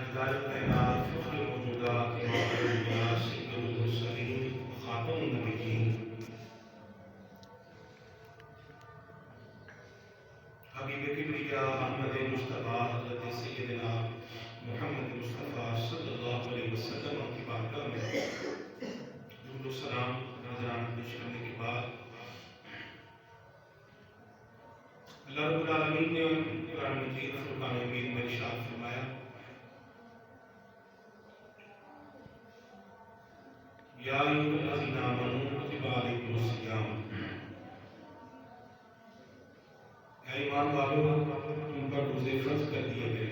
ہدایت کائنات فخر موجودات امام الانبیاء سید المرسلین خاتم النبیین حبیب کبریا احمد مصطفیٰ حضرت سیدنا محمد مصطفیٰ صلی اللہ علیہ وسلم کی بارگاہ میں درود و سلام نذران پیش کرنے کے بعد اللہ رب العالمین نے قرآن مجید فرقان حمید میں ارشاد فرمایا یا ایھا الذین آمنوا کتب علیکم الصیام، اے ایمان والو تم پر روزے فرض کر دیے گئے،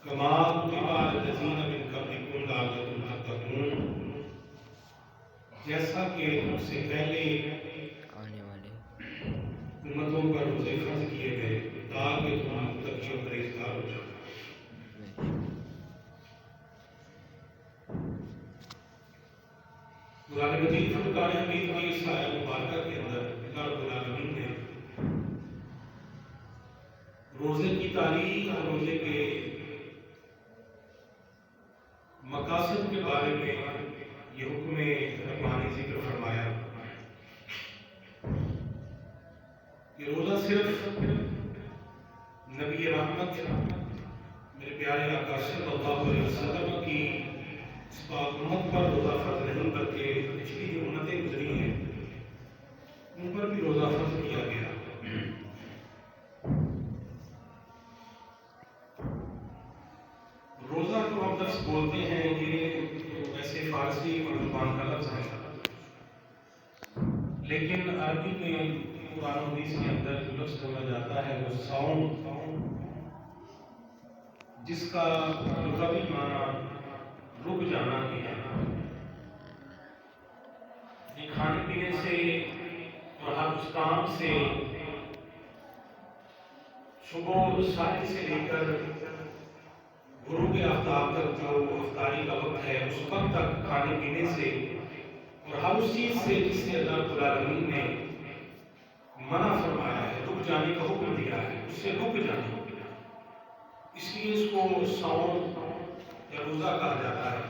کما کتب علی الذین من قبلکم لعلکم تتقون، جیسا کہ تم سے پہلے امتوں پر روزے فرض کیے گئے تاکہ تم متقی و پرہیزگار ہو جاؤ۔ قرآن مجید فرقان حمید کی اس آیت مبارکہ کے اندر اللہ رب العالمین نے روزے کی تاریخ اور روزے کے مقاصد کے بارے میں یہ حکم ربانی ذکر فرمایا کہ روزہ صرف نبی رحمت میرے پیارے آقا صلی اللہ علیہ وسلم کی اس پاک امت پر روزہ فرض نہیں بلکہ پچھلی جو امتیں گزری ہیں ان پر بھی روزہ فرض کیا گیا۔ روزہ کو ہم لفظ بولتے ہیں یہ ویسے فارسی اور زبان کا لفظ ہے، لیکن عربی میں قرآن و حدیث کے اندر جو لفظ بولا جاتا ہے وہ صوم، جس کا لغوی معنی رک جانا بھی ہے۔ یہ کھانے پینے سے اور ہر اس کام سے صبح ساڑھے سے لے کر غروب آفتاب تک جو افطاری کا وقت ہے اس وقت تک کھانے پینے سے اور ہر اس چیز سے جس سے اللہ رب العالمین نے منع فرمایا ہے، رک جانے کا حکم دیا ہے، اس سے رک جانے، اس لیے اس کو صوم یا روزہ کہا جاتا ہے۔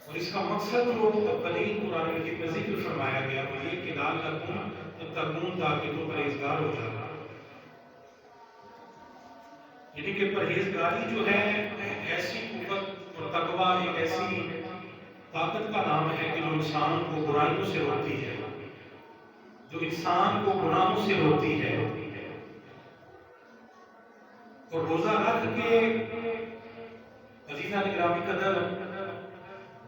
اور اس کا مقصد جو اولین قرآن مجید میں ذکر فرمایا گیا وہ یہ کہ لعلکم تتقون، تاکہ تم پرہیزگار ہو جاؤ۔ یعنی کہ پرہیزگاری جو ہے ایسی قوت اور تقویٰ ایک ایسی طاقت کا نام ہے کہ جو انسان کو برائیوں سے روکتی ہے، جو انسان کو گناہوں سے روکتی ہے۔ اور روزہ رکھ کے عزیزان گرامی قدر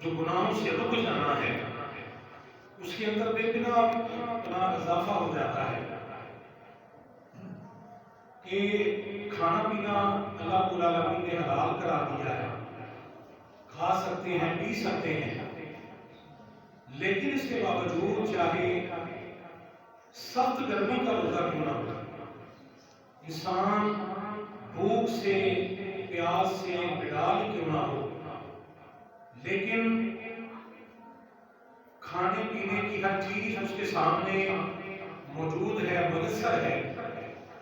جو گناہوں سے رک جانا ہے اس کے اندر بے پناہ اضافہ ہو جاتا ہے کہ کھانا پینا اللہ رب العالمین نے حلال قرار دیا ہے، کھا سکتے ہیں، پی سکتے ہیں، لیکن اس کے باوجود چاہے سخت گرمی کا روزہ کیوں نہ ہو، انسان بھوک سے پیاس سے بڑال کیوں نہ ہو، لیکن کھانے پینے کی ہر چیز اس کے سامنے موجود ہے، میسر ہے،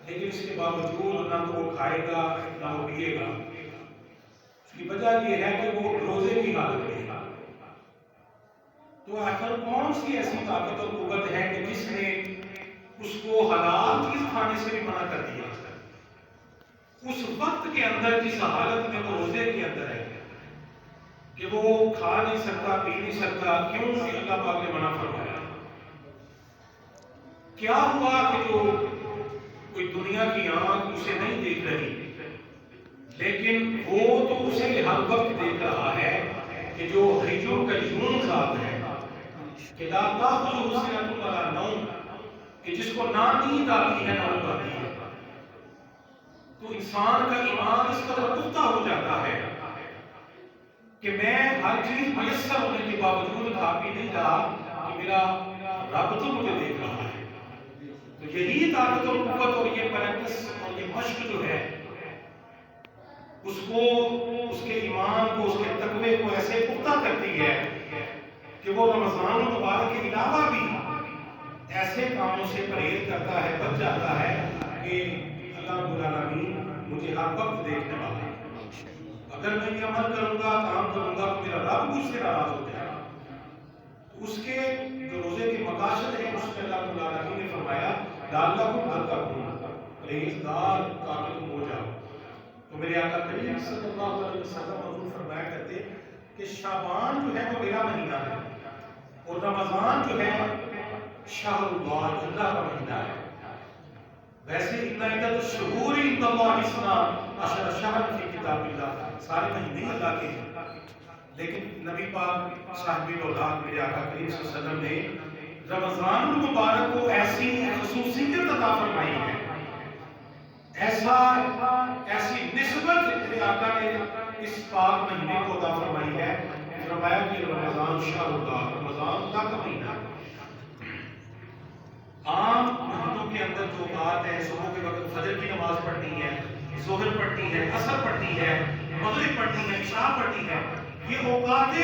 لیکن اس کے باوجود نہ تو وہ کھائے گا نہ وہ پیے گا۔ اس کی وجہ یہ ہے کہ وہ روزے کی حالت میں ہے۔ تو آخر کون سی ایسی طاقت اور قوت ہے کہ جس نے اس کو حلال چیز کھانے سے بھی منع کر دیا، اس وقت کے اندر جس حالت میں وہ روزے کے اندر ہے کہ وہ کھا نہیں سکتا، پی نہیں سکتا، کیوں کہ اللہ پاک نے منع فرمایا؟ کیا ہوا کہ جو کوئی دنیا کی آنکھ اسے نہیں دیکھ رہی، لیکن وہ تو اسے ہر وقت دیکھ رہا ہے کہ جو حی القیوم ذات ہے کہ لا تأخذہ سنۃ ولا نوم، کہ جس کو نہ نیند آتی ہے نہ اونگ آتی ہے۔ تو انسان کا ایمان اس قدر پختہ ہو جاتا ہے کہ میں ہر چیز میسر ہونے کے باوجود کھا پی نہیں رہا کہ میرا رب تو مجھے دیکھ رہا ہے۔ تو یہی طاقت اور قوت اور یہ پریکٹس اور یہ مشق جو ہے اس کو، اس کے ایمان کو، اس کے تقوی کو ایسے پختہ کرتی ہے کہ وہ رمضان المبارک کے علاوہ بھی ایسے کاموں سے پرہیز کرتا ہے، بچ جاتا ہے کہ اللہ رب العالمین مجھے ہر وقت دیکھنے والا ہے، اگر میں یہ عمل کروں گا، کام کروں گا تو میرا رب مجھ سے ناراض ہو جائے گا۔ اس کے جو روزے کے مقاصد ہیں اس میں اللہ تعالیٰ نے فرمایا لعلکم تتقون، پرہیزگار تاکہ تم ہو جاؤ۔ تو میرے آقا کریم صلی اللہ علیہ وسلم حضور فرمایا کرتے کہ شعبان جو ہے وہ میرا مہینہ ہے اور رمضان جو ہے شہر اللہ، اللہ کا مہینہ ہے۔ ویسے اتنا عدد الشہور عند اللہ اثنا عشر شہرا فی کتاب اللہ، سارے مہینے اللہ کے ہیں، لیکن نبی پاک صاحب الاولاد میرے آقا کریم صلی اللہ علیہ وسلم نے رمضان المبارک کو ایسی خصوصیت عطا فرمائی ہے، ایسی نسبت میرے آقا نے اس پاک مہینے کو عطا فرمائی ہے، فرمایا کہ رمضان شہر اللہ، رمضان اللہ کا مہینہ ہے۔ عام مہینوں کے اندر جو بات ہے، صبح کے وقت فجر کی نماز پڑھنی ہے، ظہر پڑھنی ہے، عصر پڑھنی ہے، مغرب پڑھنی ہے، عشاء پڑھنی ہے، یہ اوقات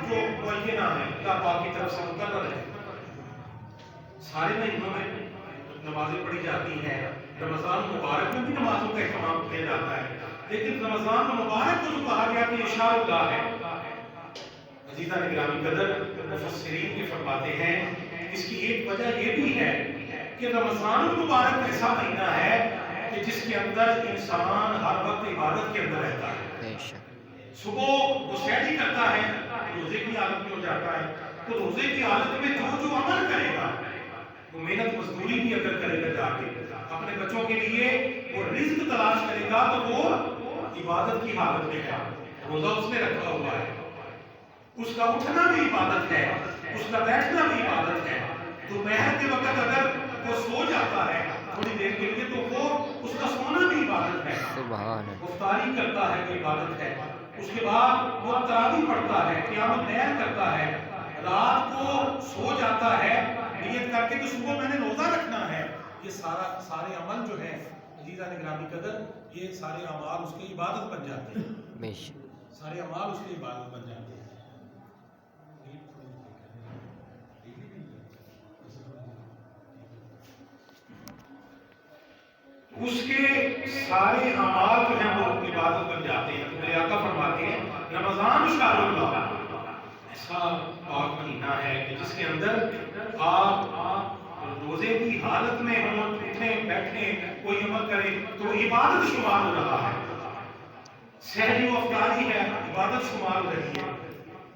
جو معینہ ہیں اللہ پاک کی طرف سے مقرر ہے۔ سارے مہینوں میں نمازیں پڑھی جاتی ہیں، رمضان مبارک میں بھی نمازوں کا اہتمام کیا جاتا ہے، لیکن رمضان مبارک کو جو کہا گیا کہ یہ شہر اللہ ہے، عزیزان گرامی قدر مفسرین یہ فرماتے ہیں اس کی ایک وجہ یہ بھی ہے کہ رمضان المبارک ایسا مہینہ ہے کہ جس کے اندر انسان ہر وقت عبادت کے اندر رہتا ہے۔ صبح وہ سحری کرتا ہے، روزے کی حالت میں ہو جاتا ہے، تو روزے کی حالت میں جو عمل کرے گا، وہ محنت مزدوری بھی اگر کرے گا، جا کے اپنے بچوں کے لیے وہ رزق تلاش کرے گا، تو وہ عبادت کی حالت میں ہے، روزہ اس نے رکھا ہوا ہے، اس کا اٹھنا بھی عبادت ہے، اس کا بیٹھنا بھی عبادت ہے۔ دوپہر کے وقت اگر وہ سو جاتا ہے تھوڑی دیر کے لیے تو وہ اس کا سونا بھی عبادت ہے، افطاری کرتا ہے تو عبادت ہے، اس کے بعد وہ تراویح پڑھتا ہے، قیام اللیل کرتا ہے، رات کو سو جاتا ہے نیت کر کے کہ صبح میں نے روزہ رکھنا ہے۔ یہ سارے عمل جو ہے عزیزان گرامی قدر، یہ سارے اعمال اس کی عبادت بن جاتے ہیں، سارے اعمال اس کی عبادت بن جاتے ہیں۔ اس کے سارے اعمال جو ہیں وہ عبادت بن جاتے ہیں۔ تو میرے آقا فرماتے ہیں رمضان شہر اللہ ایسا پاک مہینہ ہے کہ جس کے اندر آپ روزے کی حالت میں ہوں، اٹھیں بیٹھیں کوئی عمل کریں تو عبادت شمار ہو رہا ہے، سحری و افطاری ہے، عبادت شمار ہو رہی ہے۔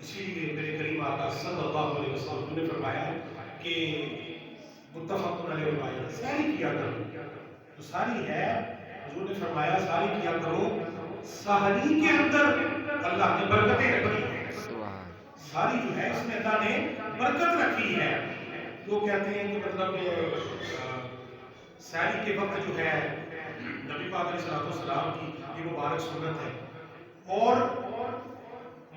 اسی لیے میرے کریم آقا صلی اللہ علیہ وسلم نے فرمایا کہ متفق علیہ روایت سحری کیا کرو، تو ساری ہے، حضور نے فرمایا ساری کیا کرو، سحری کے اندر اللہ نے برکتیں رکھی ہیں، ساری جو ہے اس میں اللہ نے برکت رکھی ہے۔ لوگ کہتے ہیں کہ مطلب سحری کے وقت جو ہے نبی پاک علیہ السلام کی یہ مبارک سنت ہے، اور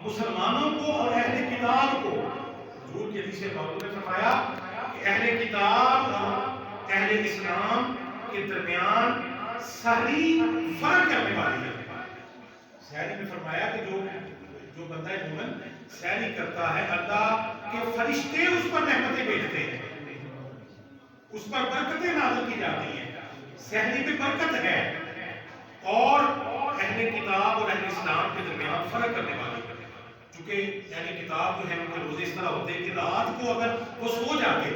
مسلمانوں کو اور اہل کتاب کو حضور کے حدیث پاک میں فرمایا کہ اہل کتاب اور اہل اسلام کے درمیان سحری فرق کرنے والی ہے۔ سحری میں فرمایا کہ جو بندہ مومن سحری کرتا ہے، اللہ کے فرشتے اس پر رحمتیں بھیجتے ہیں، اس پر برکتیں نازل کی جاتی ہیں، سحری میں برکت ہے، اور اہل کتاب اور اہل اسلام کے درمیان فرق کرنے والی ہے۔ چونکہ اہل کتاب جو ہے ان کے روزے اس طرح ہوتے ہیں کہ رات کو اگر وہ سو جاتے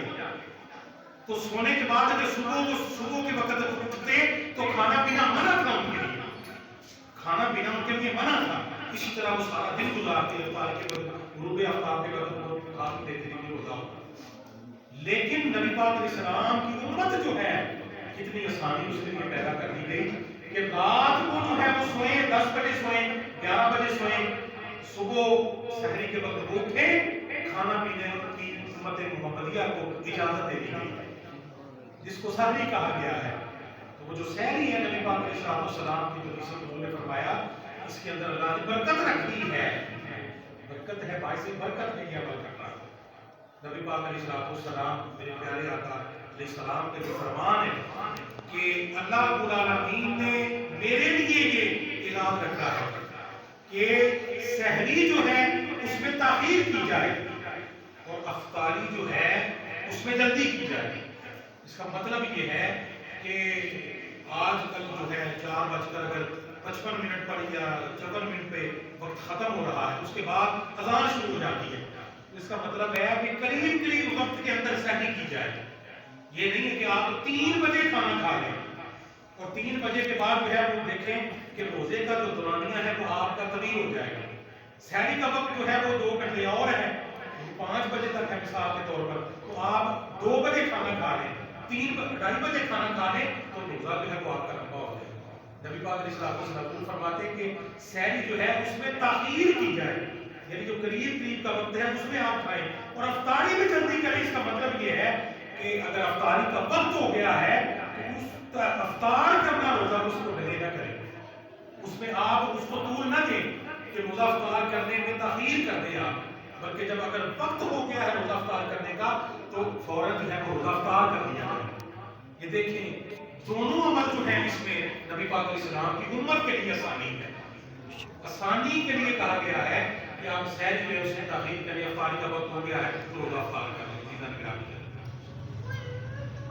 تو سونے کے بعد اگر صبح کے وقت اٹھتے تو کھانا پینا منع تھا ان کے لیے، کھانا پینا ان کے لیے منع تھا، اسی طرح وہ سارا دن گزارتے ہیں، غروب آفتاب کے وقت وہ کھانا دیتے ہیں روزہ ہوتا۔ لیکن نبی پاک علیہ السلام کی امت جو ہے کتنی آسانی اس کے لیے پیدا کر دی گئی کہ رات کو جو ہے وہ سوئیں، 10 بجے سوئیں، 11 بجے سوئیں، صبح سحری کے وقت وہ اٹھے، کھانا پینے کی امت محمدیہ کو اجازت دے دی گئی جس کو سحری کہا گیا ہے۔ تو وہ جو سحری ہے نبی پاک علیہ السلام کی جو حدیث میں انہوں نے فرمایا اس کے اندر اللہ نے برکت رکھی ہے، برکت ہے، باعث برکت ہے یہ عمل کرنا۔ نبی پاک علیہ السلام میرے پیارے آقا علیہ السلام کے جو فرمان ہے کہ اللہ رب العالمین نے میرے لیے یہ اعلان رکھا ہے کہ سحری جو ہے اس میں تاخیر کی جائے اور افطاری جو ہے اس میں جلدی کی جائے۔ اس کا مطلب یہ ہے کہ آج کل جو ہے 4:55 پر یا 54 پہ وقت ختم ہو رہا ہے، اس کے بعد اذان شروع ہو جاتی ہے، اس کا مطلب ہے کہ قریب وقت کے اندر سحری کی جائے. یہ نہیں ہے کہ آپ 3 بجے کھانا کھا لیں اور 3 بجے کے بعد جو ہے وہ دیکھیں کہ روزے کا جو دورانیہ ہے وہ آپ کا طویل ہو جائے گا. سحری کا وقت جو ہے وہ 2 گھنٹے اور ہے، 5 بجے تک ہے مثال کے طور پر، تو آپ 2 بجے کھانا کھا لیں، 3-2:30 بجے کھانا کھا لیں تو روزہ جو ہے وہ آپ کا لمبا ہو جائے گا. نبی پاک علیہ الصلوۃ والسلام فرماتے ہیں کہ سحری جو ہے اس میں تاخیر کی جائے، یعنی جو قریب کا وقت ہے اس میں آپ کھائیں، اور افطاری میں جلدی کریں. اس کا مطلب یہ ہے کہ اگر افطاری کا وقت ہو گیا ہے تو اس افطار کرنا روزہ اس کو ڈیلے نہ کریں، اس میں آپ اس کو طول نہ دیں کہ روزہ افطار کرنے میں تاخیر کر دیں آپ، بلکہ جب اگر وقت ہو گیا ہے روزہ افطار کرنے کا تو فوراً جو ہے وہ روزہ افطار کر دیا جائے. یہ دیکھیں دونوں عمل جو ہیں اس میں نبی پاک علیہ السلام کی امت کے لیے آسانی ہے. آسانی کے لیے کہا گیا ہے کہ آپ سحر جو ہے اس میں تاخیر کریں، افطاری کا وقت ہو گیا ہے تو روزہ افطار کریں.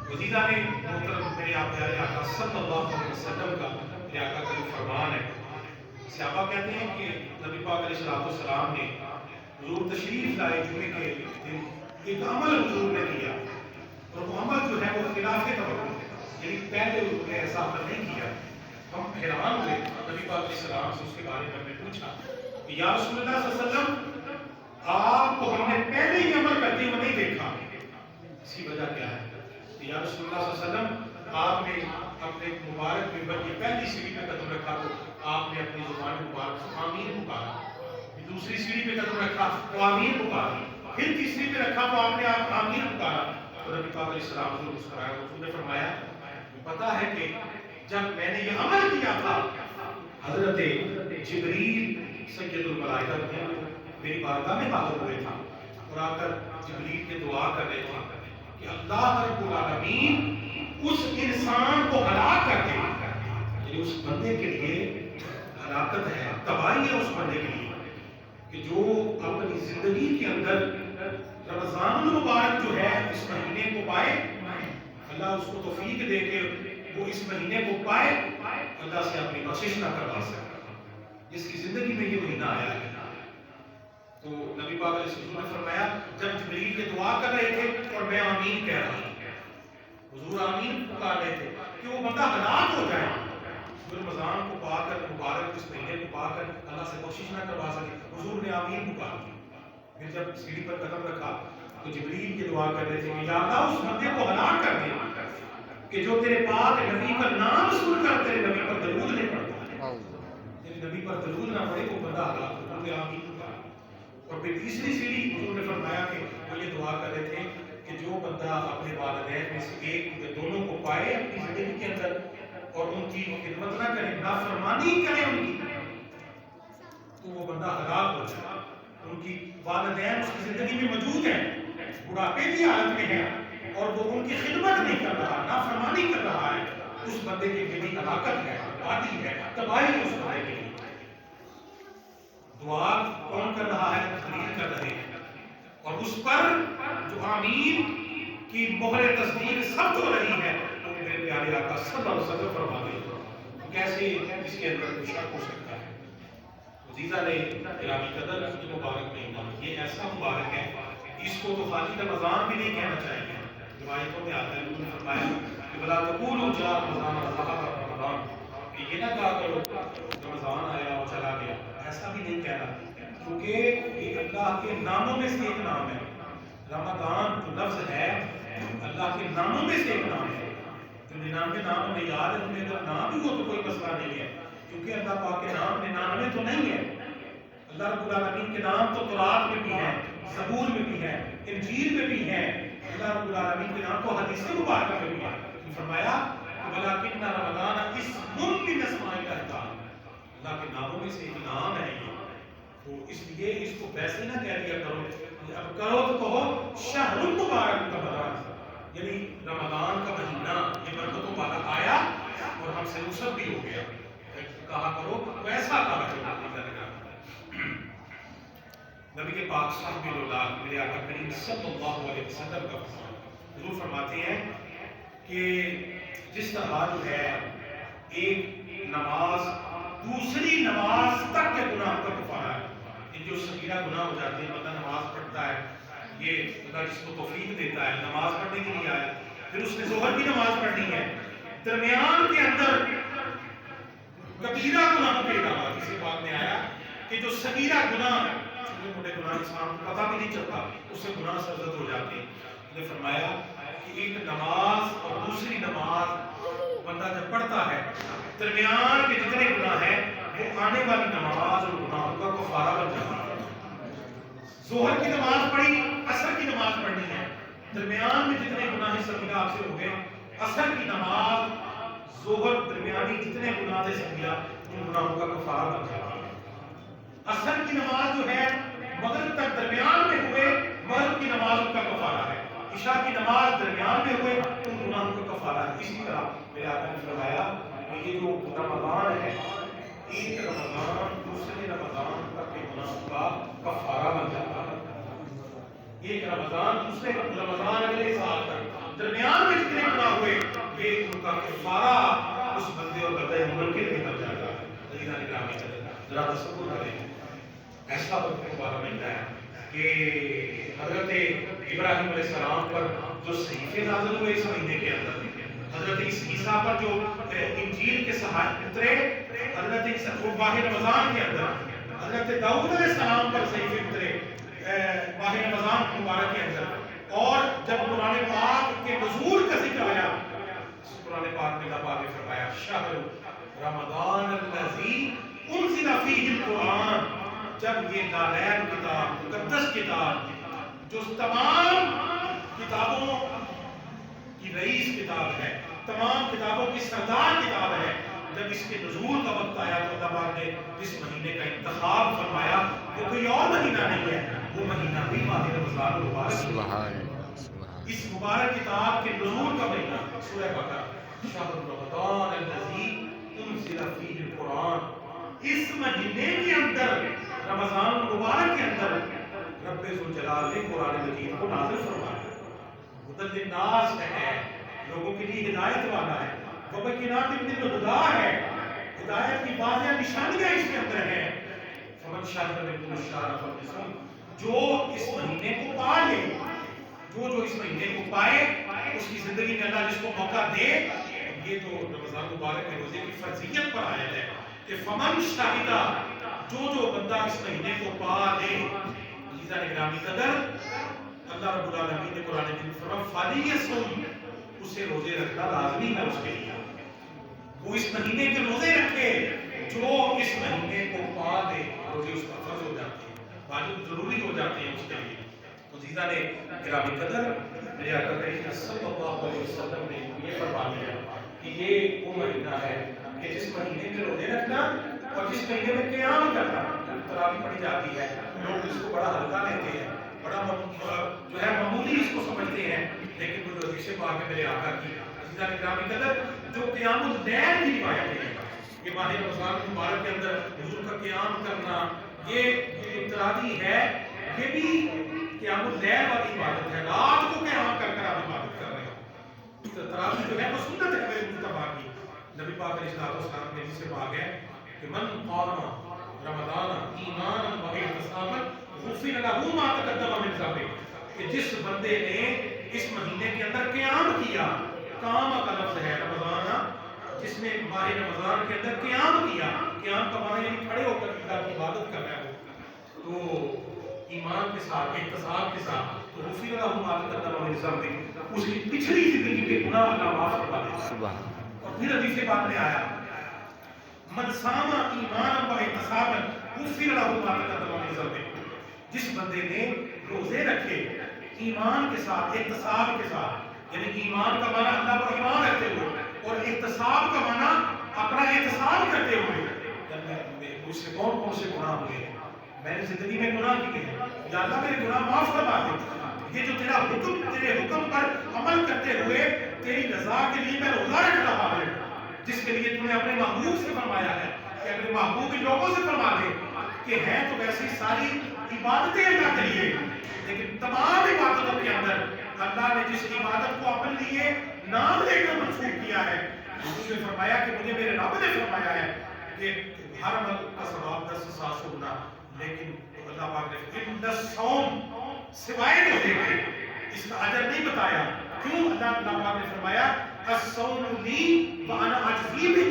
وزیدہ نے محترم میرے آپ پیارے آقا صلی اللہ علیہ وسلم کا میرے آقا کا جو فرمان ہے، صحابہ کہتے ہیں کہ نبی پاک علیہ السلام نے حضور تشریف لائے جمعے کے دن، ایک عمل حضور نے کیا اور وہ عمل جو ہے وہ خلاف توقع، یعنی پہلے حضور نے ایسا عمل نہیں کیا. ہم حیران ہوئے، نبی پاک علیہ السلام سے اس کے بارے میں ہم نے پوچھا کہ یا رسول اللہ صلی اللہ علیہ وسلم آپ کو ہم نے پہلے ہی عمل کرتے ہوئے نہیں دیکھا، اس کی وجہ کیا ہے؟ یا رسول اللہ صلی اللہ علیہ وسلم آپ نے اپنے مبارک منبر کی پہلی سیڑھی پہ قدم رکھا تو آپ نے اپنی زبان مبارک سے آمین پکارا، دوسری سیڑھی پہ قدم رکھا تو آمین پکارا، پھر تیسری پہ رکھا تو آپ نے آمین پکارا. تو نبی پاک علیہ السلام حضور مسکرایا، حضور نے فرمایا پتہ ہے کہ جب میں نے یہ عمل کیا تھا حضرت جبریل سید الملائکہ میری بارگاہ میں حاضر ہوئے تھا اور آ کر جبریل کے دعا کر رہے تھے کہ اللہ رب العالمین اس انسان کو ہلاک کر دے، یعنی اس بندے کے لیے ہلاکت ہے، تباہی ہے اس بندے کے لیے کہ جو اپنی زندگی کے اندر رمضان المبارک جو ہے اس مہینے کو پائے، اللہ اس کو توفیق دے کے وہ اس مہینے کو پائے، اللہ سے اپنی بخشش نہ کروا سکتا جس کی زندگی میں یہ مہینہ آیا ہے. تو نبی پاک علیہ السلام نے فرمایا جب جبریل کے دعا کر رہے تھے اور میں آمین کہہ رہا تھا، حضور آمین پکار رہے تھے کہ وہ بندہ ہلاک ہو جائے، رمضان کو پا کر مبارک اس مہینے کو پا کر اللہ سے کوشش نہ کروا سکے، حضور نے آمین پکار دی. پھر جب سیڑھی پر قدم رکھا تو جبریل کی دعا کر رہے تھے کہ یا اللہ اس بندے کو ہلاک کر دے کہ جو تیرے پاک نبی کا نام سن کر تیرے نبی پر درود نہیں پڑتا، تیرے نبی پر درود نہ پڑے وہ بندہ ہلاک ہو. حضور نے آمین پکارا. اور پھر تیسری سیڑھی حضور نے فرمایا کہ وہ یہ دعا کر رہے تھے کہ جو بندہ اپنے والدین میں سے ایک یا دونوں کو پائے اپنی زندگی کے اندر اور ان کی خدمت نہ کرے، نافرمانی کرے ان کی، تو وہ بندہ ہلاک ہو جائے. ان کی والدین اس کی زندگی میں موجود ہیں، بڑھاپے کی حالت میں ہیں اور وہ ان کی خدمت نہیں کر رہا، نافرمانی کر رہا ہے، اس بندے کے لیے ہلاکت ہے، بربادی ہے، تباہی ہے اس بندے کے لیے. دعا کون کر رہا ہے؟ جبریل کر رہے ہیں، اور اس پر جو آمین کی مہر تصدیق ثبت ہو رہی ہے وہ میرے پیارے آقا صلی اللہ علیہ وسلم فرما رہے ہیں. کیسے اس کے اندر کوئی شک ہو سکتا ہے؟ عزیزہ نے گرامی قدر کی مبارک مہینہ یہ ایسا مبارک ہے اس کو تو خالی رمضان بھی نہیں کہنا چاہیے. روایتوں میں آتا ہے انہوں نے فرمایا کہ بلا تقولوا جاء رمضان وذهب رمضان، کہ یہ نہ کہا کرو رمضان آیا اور چلا گیا، ایسا بھی نہیں کہنا، کیونکہ یہ اللہ کے ناموں میں سے ایک نام ہے. رمضان جو لفظ ہے اللہ کے ناموں میں سے ایک نام ہے. جو 99 نام ہمیں یاد ہے ان میں اگر نام بھی ہو تو کوئی مسئلہ نہیں ہے، کیونکہ اللہ پاک کے نام 99 تو نہیں ہے. اللہ رب العالمین کے نام تو تورات میں بھی ہیں، زبور میں بھی ہیں، انجیل میں بھی ہیں. اللہ رب العالمین کے نام تو حدیث مبارکہ میں بھی ہے. فرمایا ولکن رمضان اسم من اسماء اللہ تعالی، اللہ کے ناموں میں سے ایک نام ہے یہ. تو اس لیے اس کو ویسے نہ کہہ دیا کرو، اب کرو تو کہو شہر المبارک رمضان، یعنی رمضان کا مہینہ یہ برکتوں والا آیا اور ہم سے رخصت بھی ہو گیا. کہا کرو ویسا کہا کرو. نبی کے پاک صاحب اللہ میرے آقا کریم صلی اللہ علیہ وسلم کا فرماتے ہیں کہ جس طرح جو ہے ایک نماز دوسری نماز تک کے گناہ کا کفارہ ہے. یہ جو صغیرہ گناہ ہو جاتے ہیں، بندہ نماز پڑھتا ہے، یہ خدا جس کو توفیق دیتا ہے نماز پڑھنے کے لیے آیا، پھر اس نے ظہر کی نماز پڑھنی ہے، درمیان کے اندر کبیرہ گناہ کے علاوہ کسی بات میں آیا کہ جو صغیرہ گناہ، چھوٹے موٹے گناہ انسان کو پتہ بھی نہیں چلتا، اس سے گناہ سرزد ہو جاتے ہیں. نے فرمایا کہ ایک نماز اور دوسری نماز بندہ جب پڑھتا ہے، درمیان کے جتنے گناہ ہیں وہ آنے والی نماز اور گناہوں کا کفارہ بن جاتا ہے. ظہر کی نماز پڑھی، عصر کی نماز پڑھنی ہے، درمیان میں جتنے گناہ صغیرہ آپ سے ہو گئے، عصر کی نماز ظہر درمیانی جتنے گناہ تھے صغیرہ ان گناہوں کا کفارہ بن جاتا ہے. عصر کی نماز جو ہے مغرب تک درمیان میں ہوئے، مغرب کی نماز ان کا کفارہ ہے. عشاء کی نماز درمیان میں ہوئے ان گناہوں کا کفارہ ہے. اسی طرح میرے آقا نے فرمایا کہ یہ جو رمضان ہے، ایک رمضان دوسرے رمضان تک کے گناہوں کا کفارہ بن جاتا ہے. ایک رمضان دوسرے رمضان اگلے سال تک درمیان میں جتنے گناہ ہوئے یہ ان کا کفارہ اس بندے اور بندے عمر کے لیے بن جاتا ہے. عزیزان گرامی ذرا تصور کریں، ایسا وقت مبارک ملتا ہے کہ حضرت ابراہیم علیہ السلام پر جو صحیفے نازل ہوئے اس مہینے کے اندر، حضرت عیسیٰ پر جو انجیل کے صحائف اترے حضرت عیسیٰ ماہ رمضان کے اندر، حضرت داؤد علیہ السلام پر صحیفے اترے ماہ رمضان مبارک کے اندر، اور جب قرآن پاک کے نزول کا ذکر آیا، قرآن پاک میں اللہ پاک نے فرمایا شہر رمضان الذی انزل فیہ القرآن، جب یہ نالین کتاب، مقدس کتاب جو تمام کتابوں کی رئیس کتاب ہے، تمام کتابوں کی سردار کتاب ہے، جب اس کے نزول کا وقت آیا تو اللہ پاک نے اس مہینے کا انتخاب فرمایا. وہ کوئی اور مہینہ نہیں ہے، وہ مہینہ بھی ماہ رمضان المبارک. اس مبارک کتاب کے نزول کا مہینہ سورہ بقرہ، شہر رمضان الذی انزل فیہ القرآن. اس مہینے کے اندر رمضان المبارک کے اندر رب ذوالجلال نے قرآن مجید کو نازل فرمایا. ہدی للناس ہے، لوگوں کے لیے ہدایت والا ہے، وبینات من الہدی ہے، ہدایت کی واضح نشانیاں اس کے اندر ہیں. فمن شہد منکم الشہر فلیصم، جو اس مہینے کو پا لے، جو اس مہینے کو پائے اس کی زندگی میں اللہ جس کو موقع دے. یہ تو رمضان مبارک کے روزے کی فرضیت پر آیت ہے کہ فمن شہد، جو بندہ اس مہینے کو پا لے. عزیزان گرامی قدر، اللہ رب العالمین نے قرآن میں فرمایا فلیصم، اسے روزے رکھنا لازمی ہے اس کے لیے. وہ اس مہینے کے روزے رکھے، جو اس مہینے کو پا لے روزے اس کا فرض ہو جاتے ہیں، واجب ضروری ہو جاتے ہیں اس کے لیے. عزیزان گرامی قدر، میرے آقا کریم صلی اللہ علیہ وسلم نے یہ فرما دیا کہ یہ وہ مہینہ ہے کہ جس مہینے میں روزے رکھنا اور جس مہینے میں قیام کرنا. تراویح پڑھی جاتی ہے، لوگ اس کو بڑا ہلکا لیتے ہیں، بڑا جو ہے معمولی اس کو سمجھتے ہیں، لیکن وہ حدیث پاک ہے میرے آقا کی. عزیزان گرامی قدر، جو قیام اللیل کی روایتیں ہیں، یہ ماہ رمضان مبارک کے اندر حضور کا قیام کرنا، یہ تراویح ہے، یہ بھی قیام اللیل والی عبادت ہے. رات کو قیام کر کر آپ عبادت کر رہے ہو. تراویح جو ہے وہ سنت ہے میرے مصطفیٰ کی. نبی پاک علیہ الصلوۃ والسلام نے جس سے پاک ہے کہ من قام رمضان ایمانا واحتسابا غفر له ما تقدم من ذنبه، کہ جس بندے نے اس مہینے کے اندر قیام کیا، قام کا لفظ ہے رمضان، جس نے ماہ رمضان کے اندر قیام کیا، قیام کا معنی یعنی کھڑے ہو کر اللہ کی عبادت کر رہا ہو، تو ایمان کے ساتھ، احتساب کے ساتھ، تو غفر له ما تقدم من ذنبه، اس کی پچھلی زندگی کے گناہ اللہ معاف کروا دیتا ہے. اور پھر حدیث پاک میں آیا من صام ایمانا واحتسابا غفر له ما تقدم من ذنبه، جس بندے نے روزے رکھے ایمان کے ساتھ، احتساب کے ساتھ، یعنی ایمان کا معنی اللہ پر ایمان رکھتے ہوئے اور احتساب کا معنی اپنا احتساب کرتے ہوئے، اس سے کون کون سے گناہ ہوئے ہیں، میں نے زندگی میں گناہ کیے ہیں، یا اللہ میرے گناہ معاف کروا دے. یہ جو تیرا حکم، تیرے حکم پر عمل کرتے ہوئے تیری رضا کے لیے میں روزہ رکھ رہا ہوں، جس کے لیے تم نے اپنے محبوب سے فرمایا ہے کہ اپنے محبوب کے لوگوں سے فرما دے کہ ہیں تو ویسی ساری عبادتیں اللہ کے لیے، لیکن تمام عبادتوں کے اندر اللہ نے جس عبادت کو اپنے لیے نام لے کر منسوخ کیا ہے، اس نے فرمایا کہ مجھے میرے رب نے فرمایا ہے کہ ہر عمل کا ثواب 10,700 گنا، لیکن اللہ پاک نے ان الصوم سوائے روزے کے اس کا اجر نہیں بتایا. کیوں؟ اللہ پاک نے فرمایا الصوم لی وانا اجزی بہ،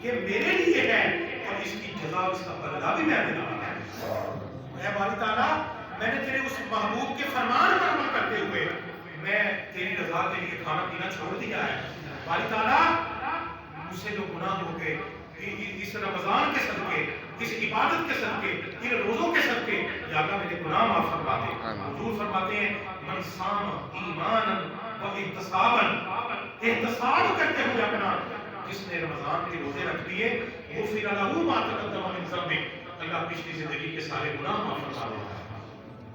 یہ میرے لیے ہے اور اس کی جزا اس کا بدلہ بھی میں دے رہا ہوں. اے باری تعالیٰ، میں نے تیرے اس محبوب کے فرمان پر عمل کرتے ہوئے میں تیری رضا کے لیے کھانا پینا چھوڑ دیا ہے. باری تعالیٰ، مجھ سے جو گناہ ہو گئے اس رمضان کے صدقے، اس عبادت کے صدقے، ان روزوں کے صدقے، یا اللہ میرے گناہ معاف فرما دے. حضور فرماتے ہیں من صام ایمانا و احتسابا، احتساب کرتے ہوئے اپنا، جس نے رمضان کے روزے رکھ دیے غفر لہ ما تقدم من ذنبہ، اللہ پچھلی زندگی کے سارے گناہ معاف فرما دے.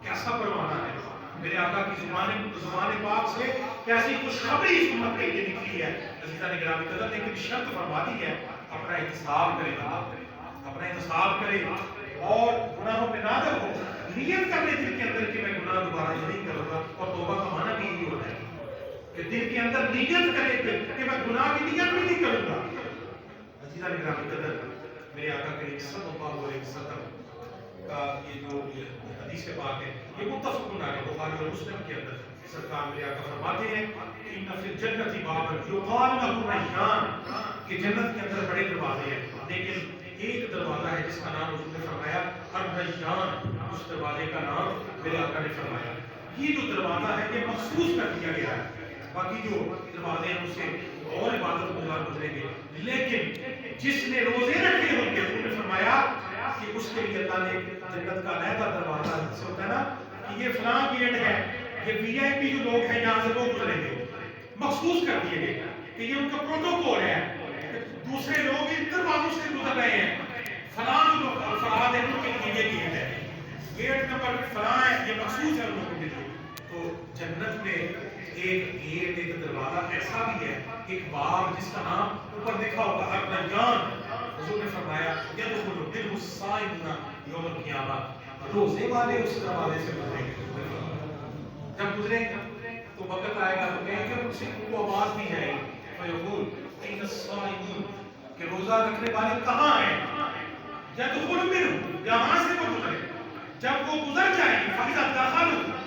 کیسا پروانہ ہے میرے آقا کی زبان پاک سے، کیسی خوشخبری اس امت کے لیے نکلی ہے. عزیزان گرامی قدر، لیکن شرط فرما دی ہے اپنا احتساب کرے گا، اپنا احتساب کرے اور گناہوں پہ نادم ہو. نیت کر لے دل کے اندر کہ میں گناہ دوبارہ یہ نہیں کروں گا، اور توبہ کا معنی بھی یہی ہوتا ہے کہ دل کے اندر نیت کرے کہ میں گناہ کی نیت بھی نہیں کروں گا. عزیزان گرامی قدر، میرے آقا کریم صلی اللہ علیہ وسلم کا یہ جو حدیث پاک ہے یہ متفق علیہ بخاری اور مسلم کے اندر سرکار میرے آقا فرماتے ہیں ان فی الجنت بابا یقال له ریان، کہ جنت کے اندر بڑے دروازے ہیں، لیکن ایک دروازہ ہے جس کا نام حضور نے فرمایا الریان، اس دروازے کا نام میرے آقا نے فرمایا. یہ جو دروازہ ہے یہ مخصوص کر دیا گیا ہے، باقی جو دروازے ہیں اس سے اور عبادت گزار گزریں گے، لیکن جس نے روزے رکھے ہوں گے حضور نے فرمایا کہ اس کے لیے اللہ نے جنت کا علیحدہ دروازہ سے ہوتا ہے نا کہ یہ فلاں گیٹ ہے، یہ وی آئی پی جو لوگ ہیں یہاں سے وہ گزریں گے، مخصوص کر دیے گئے کہ یہ ان کا پروٹوکول ہے. دوسرے لوگ ان دروازوں سے گزر رہے ہیں، فلاں جو افراد ہیں ان کے لیے یہ گیٹ ہے، گیٹ نمبر فلاں ہے، یہ مخصوص ہے ان لوگوں کے لیے. تو جنت میں ایک گیٹ، ایک دروازہ ایسا بھی ہے، ایک باب جس کا نام اوپر لکھا ہوگا الریان. حضور نے فرمایا یدخل منہ الصائمون یوم القیامہ، روزے والے اس دروازے سے گزریں گے. جب گزریں گے تو وقت آئے گا تو کہیں گے ان سے ان کو آواز دی جائے گی فیقول این الصائمون، کہ روزہ رکھنے والے کہاں ہیں؟ یدخل منہ، یہاں سے وہ گزرے. جب وہ گزر جائیں گے فاذا دخلوا،